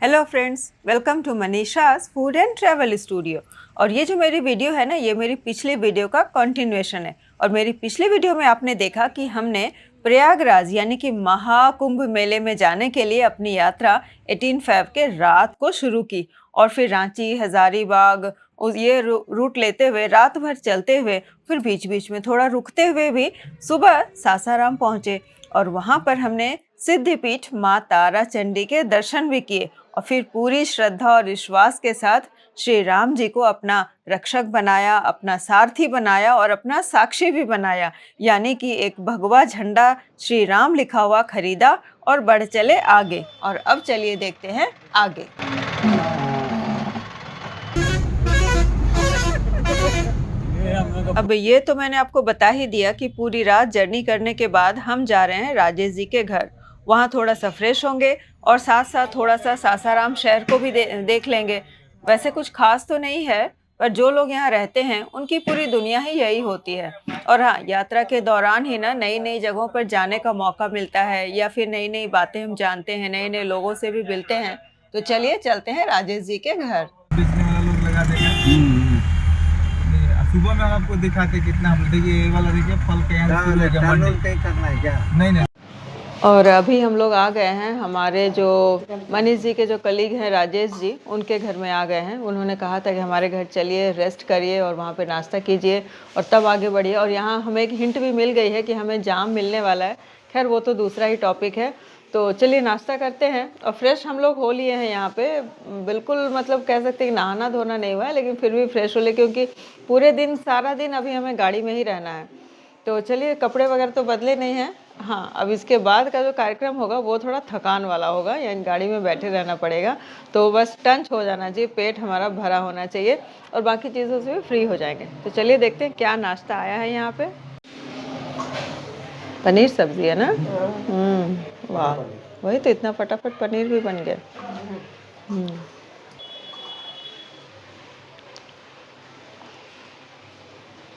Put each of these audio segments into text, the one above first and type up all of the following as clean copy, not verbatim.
Hello friends, welcome to Manisha's food and travel studio. और ये जो मेरी वीडियो है ना, ये मेरी पिछली वीडियो का कंटिन्यूएशन है। और मेरी पिछली वीडियो में आपने देखा कि हमने प्रयागराज यानी कि महाकुंभ मेले में जाने के लिए अपनी यात्रा 18 फ़रवरी के रात को शुरू की और फिर रांची, हजारीबाग ये रूट लेते हुए रात भर चलते हुए फिर बीच बीच में थोड़ा रुकते हुए भी सुबह सासाराम पहुँचे और वहाँ पर हमने सिद्धिपीठ माँ तारा चंडी के दर्शन भी किए और फिर पूरी श्रद्धा और विश्वास के साथ श्री राम जी को अपना रक्षक बनाया, अपना सारथी बनाया और अपना साक्षी भी बनाया। यानी कि एक भगवा झंडा श्री राम लिखा हुआ खरीदा और बढ़ चले आगे। और अब चलिए देखते हैं आगे। अब ये तो मैंने आपको बता ही दिया कि पूरी रात जर्नी करने के बाद हम जा रहे हैं राजेश जी के घर। वहाँ थोड़ा सा फ्रेश होंगे और साथ साथ थोड़ा सा सासाराम शहर को भी देख लेंगे। वैसे कुछ खास तो नहीं है, पर जो लोग यहाँ रहते हैं उनकी पूरी दुनिया ही यही होती है। और हाँ, यात्रा के दौरान ही ना नई नई जगहों पर जाने का मौका मिलता है या फिर नई नई बातें हम जानते हैं, नए नए लोगों से भी मिलते हैं। तो चलिए चलते हैं राजेश जी के घर। बेचने वाला लोग लगा देगा। सुबह में आपको दिखाते कितना हम देखिए ये वाला देखिए फल के यहाँ करना है क्या? नहीं। और अभी हम लोग आ गए हैं, हमारे जो मनीष जी के जो कलीग हैं राजेश जी, उनके घर में आ गए हैं। उन्होंने कहा था कि हमारे घर चलिए, रेस्ट करिए और वहाँ पे नाश्ता कीजिए और तब आगे बढ़िए। और यहाँ हमें एक हिंट भी मिल गई है कि हमें जाम मिलने वाला है। खैर वो तो दूसरा ही टॉपिक है। तो चलिए नाश्ता करते हैं। और फ्रेश हम लोग हो लिए हैं यहाँ पे, बिल्कुल मतलब कह सकते हैं कि नहाना धोना नहीं हुआ है, लेकिन फिर भी फ्रेश हो लिए क्योंकि पूरे दिन सारा दिन अभी हमें गाड़ी में ही रहना है। तो चलिए, कपड़े वगैरह तो बदले नहीं हैं। हाँ, अब इसके बाद का जो कार्यक्रम होगा वो थोड़ा थकान वाला होगा, यानी गाड़ी में बैठे रहना पड़ेगा। तो बस टंच हो जाना चाहिए, पेट हमारा भरा होना चाहिए और बाकी चीज़ों से भी फ्री हो जाएंगे। तो चलिए देखते हैं क्या नाश्ता आया है यहाँ पे। पनीर सब्जी है ना? वाह, वही तो, इतना फटाफट पनीर भी बन गया।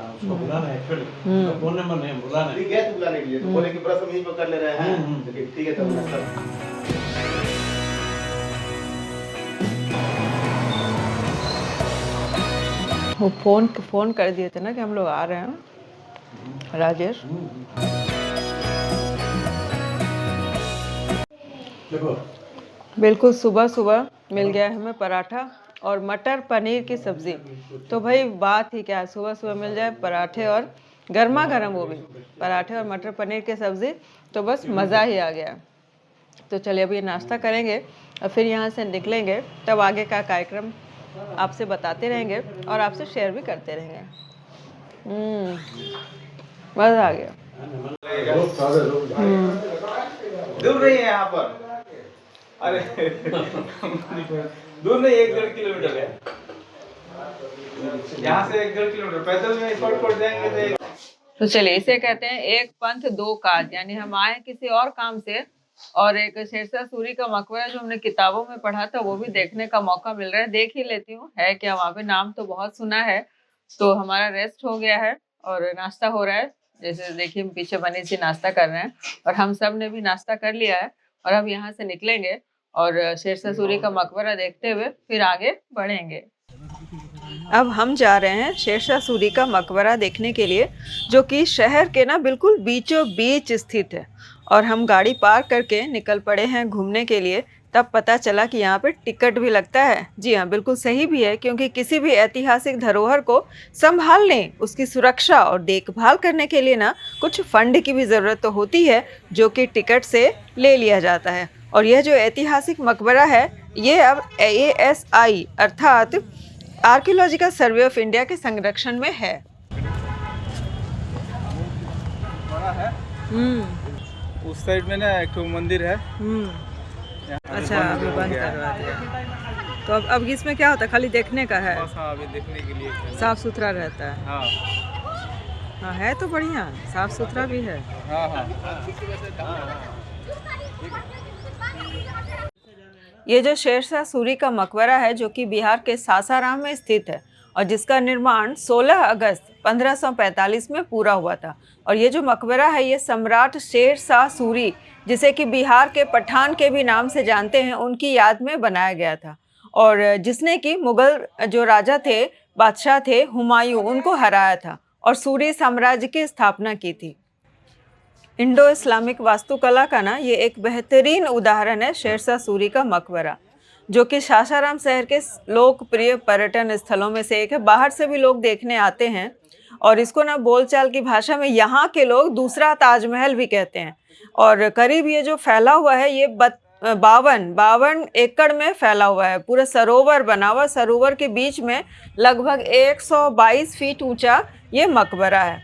उसको बुलाना है एक्चुअली, फोन नंबर नहीं बुलाना है। ठीक है, तो बुलाने के लिए तो बोले कि ब्रश हम यहीं पर कर ले रहे हैं। ठीक है, तब वो फोन कर दिए थे ना कि हम लोग आ रहे हैं, राजेश। देखो, बिल्कुल सुबह सुबह मिल गया हमें पराठा और मटर पनीर की सब्ज़ी। तो भाई बात ही क्या है, सुबह सुबह मिल जाए पराठे और गर्मा गर्म, वो भी पराठे और मटर पनीर की सब्ज़ी, तो बस मज़ा ही आ गया। तो चलिए अभी नाश्ता करेंगे और फिर यहाँ से निकलेंगे, तब आगे का कार्यक्रम आपसे बताते रहेंगे और आपसे शेयर भी करते रहेंगे। मज़ा आ गया। दूर नहीं है यहाँ पर। अरे दूर नहीं, 1-1.5 किलोमीटर है यहाँ से। 1-1.5 किलोमीटर पैदल में शॉर्ट पड़ जाएंगे। तो चलिए, इसे कहते हैं एक पंथ दो काज, यानी हम आए किसी और काम से और एक शेरशाह सूरी का मकबरा जो हमने किताबों में पढ़ा था वो भी देखने का मौका मिल रहा है। देख ही लेती हूँ है क्या वहाँ पे, नाम तो बहुत सुना है। तो हमारा रेस्ट हो गया है और नाश्ता हो रहा है। जैसे देखिए, हम पीछे बनी सी नाश्ता कर रहे हैं और हम सब ने भी नाश्ता कर लिया है। और अब यहाँ से निकलेंगे और शेरशाह सूरी का मकबरा देखते हुए फिर आगे बढ़ेंगे। अब हम जा रहे हैं शेरशाह सूरी का मकबरा देखने के लिए, जो कि शहर के ना बिल्कुल बीचों बीच स्थित है। और हम गाड़ी पार्क करके निकल पड़े हैं घूमने के लिए। तब पता चला कि यहाँ पे टिकट भी लगता है। जी हाँ, बिल्कुल सही भी है, क्योंकि किसी भी ऐतिहासिक धरोहर को संभालने, उसकी सुरक्षा और देखभाल करने के लिए ना कुछ फंड की भी ज़रूरत तो होती है, जो कि टिकट से ले लिया जाता है। और यह जो ऐतिहासिक मकबरा है, ये अब ASI अर्थात आर्कियोलॉजिकल सर्वे ऑफ इंडिया के संरक्षण में है। बड़ा है। उस साइड में ना एक तो मंदिर है। अच्छा, अभी बंद करवा दिया। तो अब इसमें क्या होता है, खाली देखने का है? हाँ, अभी देखने के लिए साफ सुथरा रहता है। हाँ हाँ, है तो बढ़िया, साफ सुथरा भी है। हाँ हाँ। ये जो शेरशाह सूरी का मकबरा है, जो कि बिहार के सासाराम में स्थित है और जिसका निर्माण 16 अगस्त 1545 में पूरा हुआ था। और ये जो मकबरा है, ये सम्राट शेरशाह सूरी जिसे कि बिहार के पठान के भी नाम से जानते हैं, उनकी याद में बनाया गया था। और जिसने कि मुगल जो राजा थे, बादशाह थे हुमायूं, उनको हराया था और सूरी साम्राज्य की स्थापना की थी। इंडो इस्लामिक वास्तुकला का ना ये एक बेहतरीन उदाहरण है शेरशाह सूरी का मकबरा, जो कि सासाराम शहर के लोकप्रिय पर्यटन स्थलों में से एक है। बाहर से भी लोग देखने आते हैं और इसको ना बोलचाल की भाषा में यहाँ के लोग दूसरा ताजमहल भी कहते हैं। और करीब ये जो फैला हुआ है ये 52 एकड़ में फैला हुआ है। पूरा सरोवर बना हुआ, सरोवर के बीच में लगभग 122 फीट ऊंचा ये मकबरा है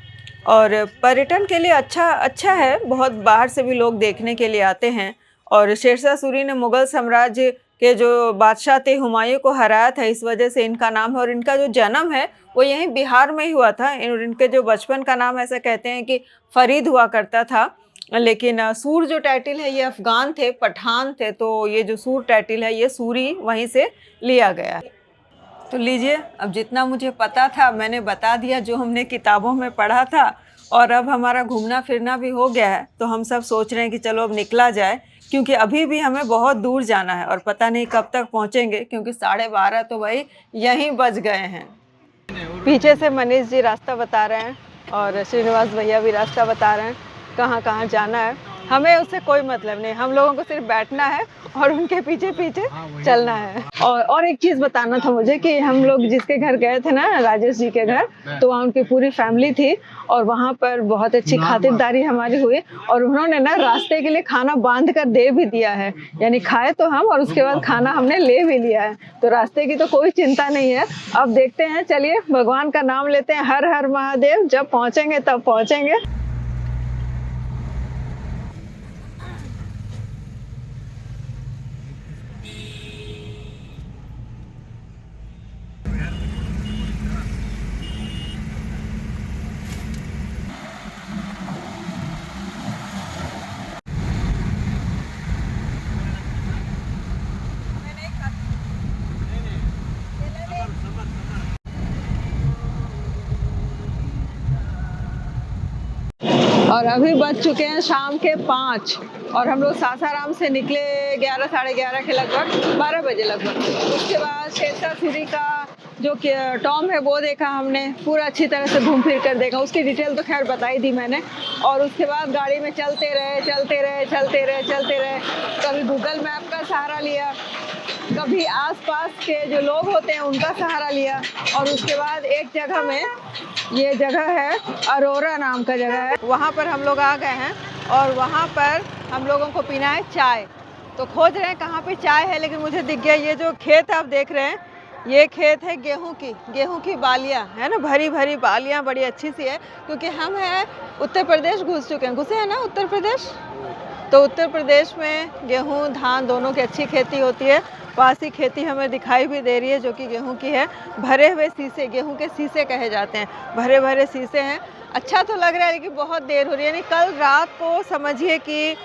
और पर्यटन के लिए अच्छा है। बहुत बाहर से भी लोग देखने के लिए आते हैं। और शेरशाह सूरी ने मुगल साम्राज्य के जो बादशाह थे हुमायूं को हराया था, इस वजह से इनका नाम है। और इनका जो जन्म है वो यहीं बिहार में ही हुआ था। इनके जो बचपन का नाम ऐसा कहते हैं कि फरीद हुआ करता था, लेकिन सूर जो टाइटल है ये अफ़गान थे, पठान थे, तो ये जो सूर टाइटल है ये सूरी वहीं से लिया गया। तो लीजिए, अब जितना मुझे पता था मैंने बता दिया, जो हमने किताबों में पढ़ा था। और अब हमारा घूमना फिरना भी हो गया है, तो हम सब सोच रहे हैं कि चलो अब निकला जाए, क्योंकि अभी भी हमें बहुत दूर जाना है और पता नहीं कब तक पहुंचेंगे, क्योंकि 12:30 तो भाई यहीं बज गए हैं। पीछे से मनीष जी रास्ता बता रहे हैं और श्रीनिवास भैया भी रास्ता बता रहे हैं कहाँ कहाँ जाना है। हमें उससे कोई मतलब नहीं, हम लोगों को सिर्फ बैठना है और उनके पीछे पीछे चलना है। और एक चीज़ बताना था मुझे कि हम लोग जिसके घर गए थे ना, राजेश जी के घर, तो वहाँ उनकी पूरी फैमिली थी और वहाँ पर बहुत अच्छी खातिरदारी हमारी हुई और उन्होंने ना रास्ते के लिए खाना बांध कर दे भी दिया है। यानी खाए तो हम और उसके बाद खाना हमने ले भी लिया है, तो रास्ते की तो कोई चिंता नहीं है। अब देखते हैं, चलिए भगवान का नाम लेते हैं, हर हर महादेव। जब पहुँचेंगे तब पहुँचेंगे। और अभी बज चुके हैं शाम के 5 और हम लोग सासाराम से निकले 11 साढ़े 11 के लगभग, 12 बजे लगभग। उसके बाद शेरशाह सूरी का जो टॉम है वो देखा हमने, पूरा अच्छी तरह से घूम फिर कर देखा। उसकी डिटेल तो खैर बताई थी मैंने। और उसके बाद गाड़ी में चलते रहे। कभी गूगल मैप का सहारा लिया, कभी आसपास के जो लोग होते हैं उनका सहारा लिया। और उसके बाद एक जगह में, ये जगह है अरोरा नाम का जगह है, वहाँ पर हम लोग आ गए हैं और वहाँ पर हम लोगों को पीना है चाय। तो खोज रहे हैं कहाँ पे चाय है, लेकिन मुझे दिख गया ये जो खेत आप देख रहे हैं, ये खेत है गेहूं की बालियाँ है ना, भरी भरी बालियाँ बड़ी अच्छी सी है। क्योंकि हम हैं उत्तर प्रदेश, घुसे हैं ना उत्तर प्रदेश, तो उत्तर प्रदेश में गेहूं धान दोनों की अच्छी खेती होती है। पास ही खेती हमें दिखाई भी दे रही है जो कि गेहूं की है। भरे हुए शीशे, गेहूं के शीशे कहे जाते हैं, भरे भरे शीशे हैं। अच्छा तो लग रहा है, लेकिन बहुत देर हो रही है। यानी कल रात को समझिए कि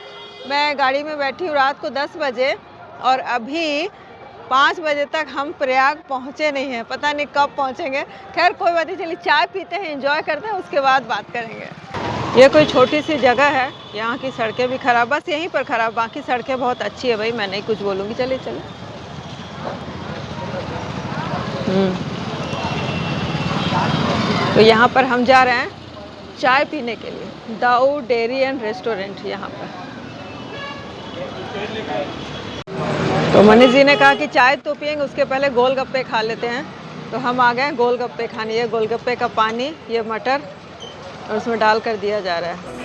मैं गाड़ी में बैठी हूँ रात को 10 बजे और अभी 5 बजे तक हम प्रयाग पहुँचे नहीं हैं। पता नहीं कब पहुँचेंगे। खैर कोई बात नहीं, चलिए चाय पीते हैं, एंजॉय करते हैं, उसके बाद बात करेंगे। ये कोई छोटी सी जगह है, यहाँ की सड़कें भी खराब, बस यहीं पर खराब, बाकी सड़कें बहुत अच्छी है भाई, मैं नहीं कुछ बोलूँगी। चलिए तो यहाँ पर हम जा रहे हैं चाय पीने के लिए, दाऊ डेयरी एंड रेस्टोरेंट यहाँ पर। तो मनीष जी ने कहा कि चाय तो पियेंगे, उसके पहले गोलगप्पे खा लेते हैं। तो हम आ गए गोलगप्पे खाने। ये गोलगप्पे का पानी, ये मटर और उसमें डाल कर दिया जा रहा है।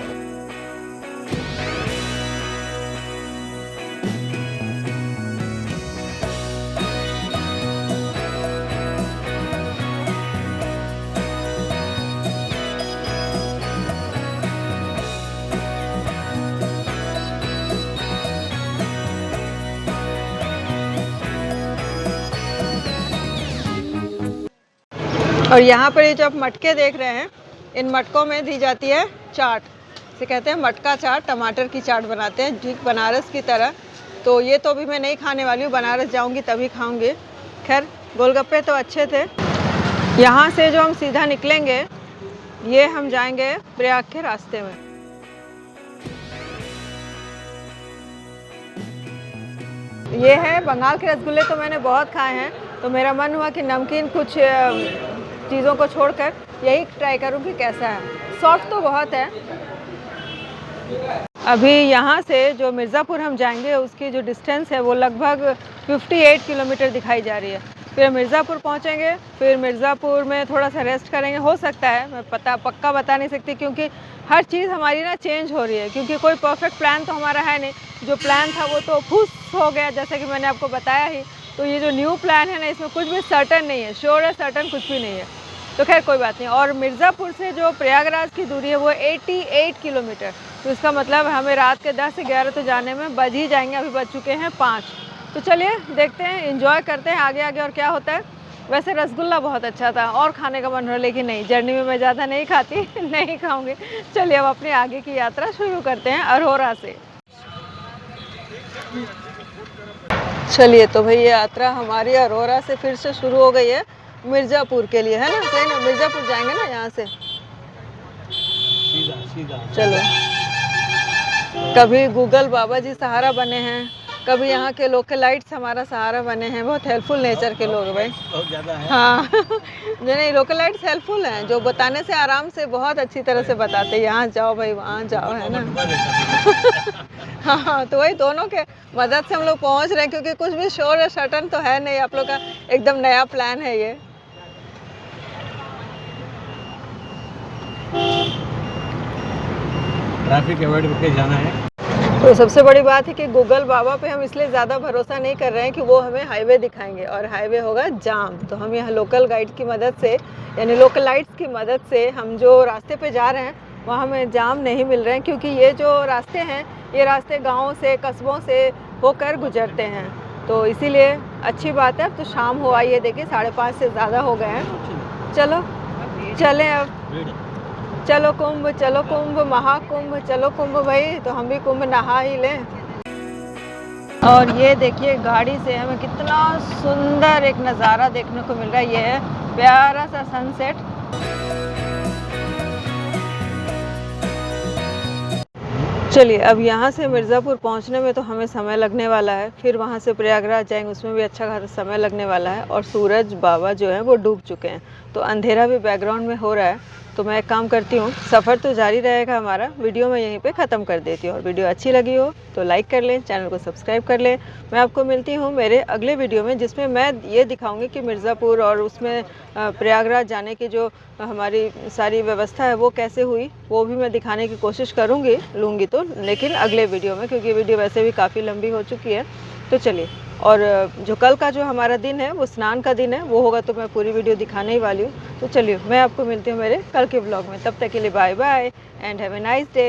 और यहाँ पर ये जो आप मटके देख रहे हैं, इन मटकों में दी जाती है चाट, इसे कहते हैं मटका चाट। टमाटर की चाट बनाते हैं ठीक बनारस की तरह। तो ये तो अभी मैं नहीं खाने वाली हूँ, बनारस जाऊँगी तभी खाऊँगी। खैर गोलगप्पे तो अच्छे थे। यहाँ से जो हम सीधा निकलेंगे, ये हम जाएंगे प्रयाग के रास्ते में। ये है बंगाल के रसगुल्ले, तो मैंने बहुत खाए हैं, तो मेरा मन हुआ कि नमकीन कुछ चीज़ों को छोड़कर यही ट्राई करूँ कि कैसा है। सॉफ्ट तो बहुत है। अभी यहाँ से जो मिर्ज़ापुर हम जाएंगे उसकी जो डिस्टेंस है वो लगभग 58 किलोमीटर दिखाई जा रही है। फिर मिर्ज़ापुर पहुँचेंगे, फिर मिर्ज़ापुर में थोड़ा सा रेस्ट करेंगे। हो सकता है, मैं पक्का बता नहीं सकती, क्योंकि हर चीज़ हमारी ना चेंज हो रही है, क्योंकि कोई परफेक्ट प्लान तो हमारा है नहीं। जो प्लान था वो तो फुस हो गया, जैसे कि मैंने आपको बताया ही। तो ये जो न्यू प्लान है ना, इसमें कुछ भी सर्टन नहीं है, श्योर है, सर्टन कुछ भी नहीं है। तो खैर कोई बात नहीं। और मिर्ज़ापुर से जो प्रयागराज की दूरी है वो 88 किलोमीटर, तो इसका मतलब हमें रात के 10 से 11 तो जाने में बज ही जाएंगे। अभी बज चुके हैं 5। तो चलिए देखते हैं, एंजॉय करते हैं आगे आगे और क्या होता है। वैसे रसगुल्ला बहुत अच्छा था और खाने का मन हो रहा, लेकिन नहीं, जर्नी में मैं ज़्यादा नहीं खाती नहीं खाऊंगी। चलिए अब अपनी आगे की यात्रा शुरू करते हैं अरोरा से। चलिए तो भाई ये यात्रा हमारी अरोरा से फिर से शुरू हो गई है मिर्ज़ापुर के लिए, है ना? सही ना, मिर्ज़ापुर जाएंगे ना यहाँ से। सीधा चलो, कभी गूगल बाबा जी सहारा बने हैं, कभी यहाँ के लोकलाइट्स हमारा सहारा बने हैं। बहुत हेल्पफुल नेचर के लोग भाई, बहुत ज़्यादा है। हाँ नहीं, लोकलाइट्स हेल्पफुल हैं, जो बताने से आराम से बहुत अच्छी तरह से बताते हैं, यहाँ जाओ भाई, वहाँ जाओ, है ना? हाँ, तो वही दोनों के मदद से हम लोग पहुँच रहे हैं, क्योंकि कुछ भी श्योर है, सर्टन तो है नहीं। आप लोग का एकदम नया प्लान है ये। ट्रैफिक अवॉइड करके जाना है। तो सबसे बड़ी बात है कि गूगल बाबा पे हम इसलिए ज़्यादा भरोसा नहीं कर रहे हैं कि वो हमें हाईवे दिखाएंगे और हाईवे होगा जाम। तो हम यहाँ लोकल गाइड की मदद से, यानी लोकल लाइट्स की मदद से, हम जो रास्ते पे जा रहे हैं वहाँ हमें जाम नहीं मिल रहे हैं, क्योंकि ये जो रास्ते हैं, ये रास्ते गाँव से, कस्बों से होकर गुजरते हैं। तो इसीलिए अच्छी बात है। अब तो शाम हो आई है, देखिए 5:30 से ज़्यादा हो गए हैं। चलो चलें अब, चलो कुंभ महाकुंभ, चलो कुंभ भाई। तो हम भी कुंभ नहा ही लें। और ये देखिए गाड़ी से हमें कितना सुंदर एक नज़ारा देखने को मिल रहा है। ये है प्यारा सा सनसेट। चलिए अब यहाँ से मिर्ज़ापुर पहुँचने में तो हमें समय लगने वाला है, फिर वहाँ से प्रयागराज जाएंगे, उसमें भी अच्छा खासा समय लगने वाला है। और सूरज बाबा जो हैं वो डूब चुके हैं, तो अंधेरा भी बैकग्राउंड में हो रहा है। तो मैं एक काम करती हूँ, सफ़र तो जारी रहेगा हमारा, वीडियो मैं यहीं पे ख़त्म कर देती हूँ। और वीडियो अच्छी लगी हो तो लाइक कर लें, चैनल को सब्सक्राइब कर लें। मैं आपको मिलती हूँ मेरे अगले वीडियो में, जिसमें मैं ये दिखाऊंगी कि मिर्ज़ापुर और उसमें प्रयागराज जाने की जो हमारी सारी व्यवस्था है वो कैसे हुई, वो भी मैं दिखाने की कोशिश लूँगी तो, लेकिन अगले वीडियो में, क्योंकि वीडियो वैसे भी काफ़ी लंबी हो चुकी है। तो चलिए, और जो कल का जो हमारा दिन है वो स्नान का दिन है, वो होगा तो मैं पूरी वीडियो दिखाने ही वाली हूँ। तो चलिए मैं आपको मिलती हूँ मेरे कल के ब्लॉग में। तब तक के लिए bye bye and have a nice day.